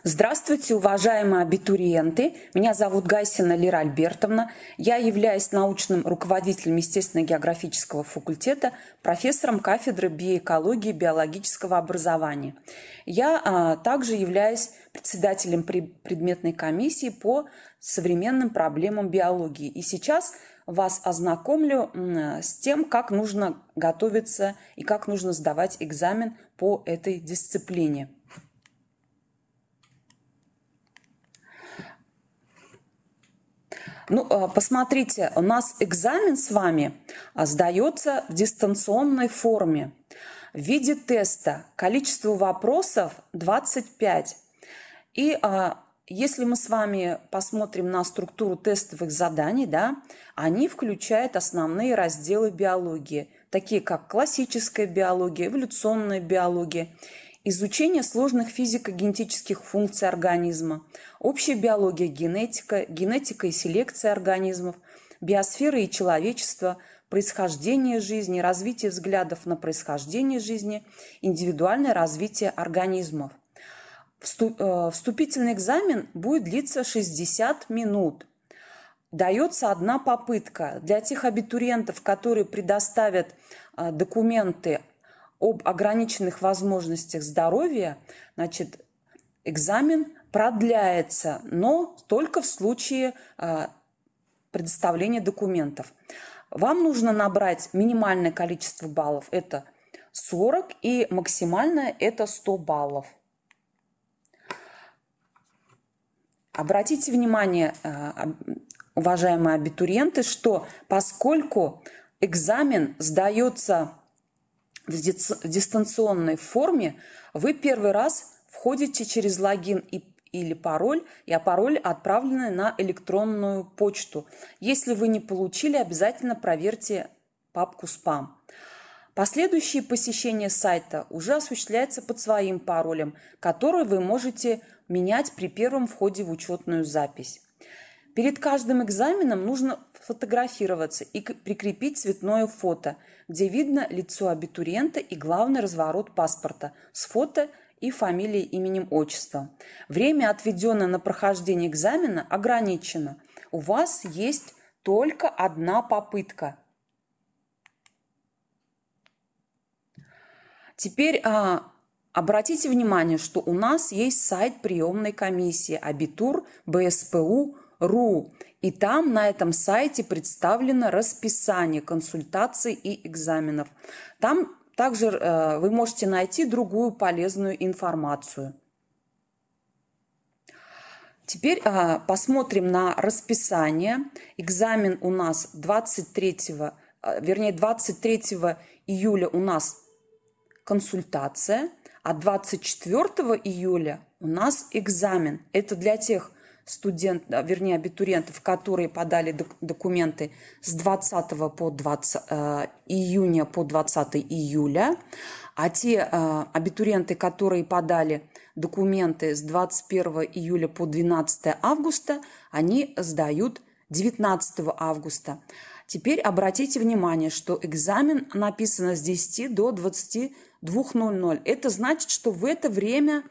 Здравствуйте, уважаемые абитуриенты! Меня зовут Гайсина Лира Альбертовна. Я являюсь научным руководителем естественно-географического факультета, профессором кафедры биоэкологии и биологического образования. Я также являюсь председателем предметной комиссии по современным проблемам биологии. И сейчас вас ознакомлю с тем, как нужно готовиться и как нужно сдавать экзамен по этой дисциплине. Посмотрите, у нас экзамен с вами сдается в дистанционной форме. В виде теста количество вопросов 25. И если мы с вами посмотрим на структуру тестовых заданий, они включают основные разделы биологии, такие как классическая биология, эволюционная биология, изучение сложных физико-генетических функций организма, общая биология, генетика и селекция организмов, биосфера и человечество, происхождение жизни, развитие взглядов на происхождение жизни, индивидуальное развитие организмов. Вступительный экзамен будет длиться 60 минут. Дается одна попытка. Для тех абитуриентов, которые предоставят документы об ограниченных возможностях здоровья, экзамен продляется, но только в случае предоставления документов. Вам нужно набрать минимальное количество баллов, это 40, и максимальное это 100 баллов. Обратите внимание, уважаемые абитуриенты, что поскольку экзамен сдается в дистанционной форме, вы первый раз входите через логин или пароль, а пароль отправленный на электронную почту. Если вы не получили, обязательно проверьте папку «Спам». Последующее посещение сайта уже осуществляется под своим паролем, который вы можете менять при первом входе в учетную запись. Перед каждым экзаменом нужно фотографироваться и прикрепить цветное фото, где видно лицо абитуриента и главный разворот паспорта с фото и фамилией, именем, отчеством. Время, отведенное на прохождение экзамена, ограничено. У вас есть только одна попытка. Теперь обратите внимание, что у нас есть сайт приемной комиссии abitur.bspu.ru. И там на этом сайте представлено расписание консультаций и экзаменов. Там также вы можете найти другую полезную информацию. Теперь посмотрим на расписание. Экзамен у нас 23 июля у нас консультация, а 24 июля у нас экзамен. Это для тех абитуриентов, которые подали документы с 20 июня по 20 июля, а те абитуриенты, которые подали документы с 21 июля по 12 августа, они сдают 19 августа. Теперь обратите внимание, что экзамен написано с 10 до 22:00. Это значит, что в это время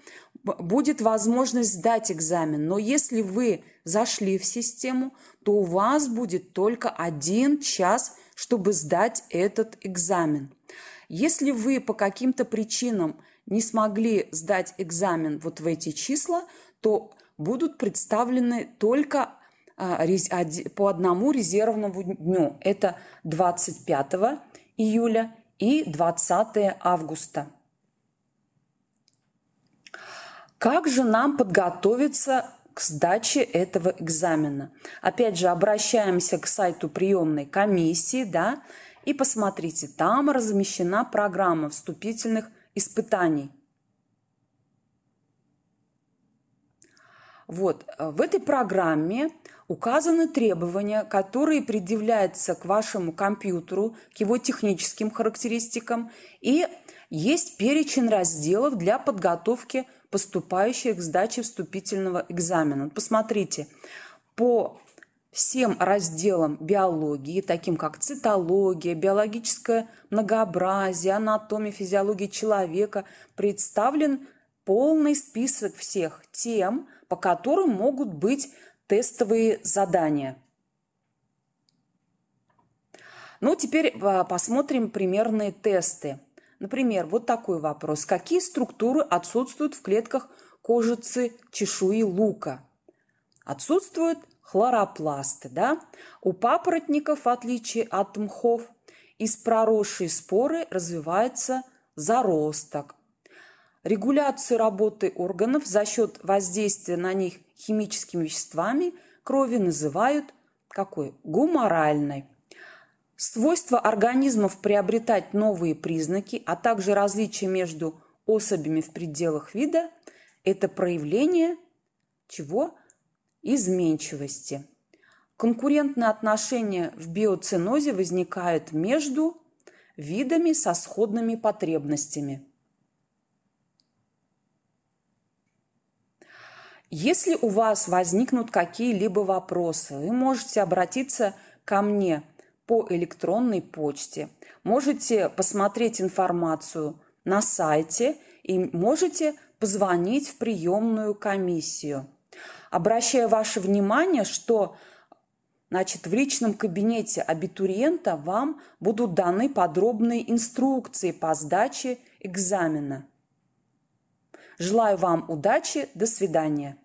будет возможность сдать экзамен. Но если вы зашли в систему, то у вас будет только 1 час, чтобы сдать этот экзамен. Если вы по каким-то причинам не смогли сдать экзамен вот в эти числа, то будут представлены только по одному резервному дню. Это 25 июля и 20 августа. Как же нам подготовиться к сдаче этого экзамена? Опять же, обращаемся к сайту приемной комиссии, и посмотрите, там размещена программа вступительных испытаний. Вот, в этой программе указаны требования, которые предъявляются к вашему компьютеру, к его техническим характеристикам, и есть перечень разделов для подготовки поступающих к сдаче вступительного экзамена. Посмотрите, по всем разделам биологии, таким как цитология, биологическое многообразие, анатомия, физиология человека, представлен полный список всех тем, по которым могут быть тестовые задания. Ну, теперь посмотрим примерные тесты. Например, вот такой вопрос. Какие структуры отсутствуют в клетках кожицы чешуи лука? Отсутствуют хлоропласты, да? У папоротников, в отличие от мхов, из проросшей споры развивается заросток. Регуляцию работы органов за счет воздействия на них химическими веществами крови называют какой? Гуморальной. Свойство организмов приобретать новые признаки, а также различия между особями в пределах вида – это проявление чего? Изменчивости. Конкурентные отношения в биоценозе возникают между видами со сходными потребностями. Если у вас возникнут какие-либо вопросы, вы можете обратиться ко мне по электронной почте, можете посмотреть информацию на сайте и можете позвонить в приемную комиссию. Обращаю ваше внимание, что в личном кабинете абитуриента вам будут даны подробные инструкции по сдаче экзамена. Желаю вам удачи, до свидания.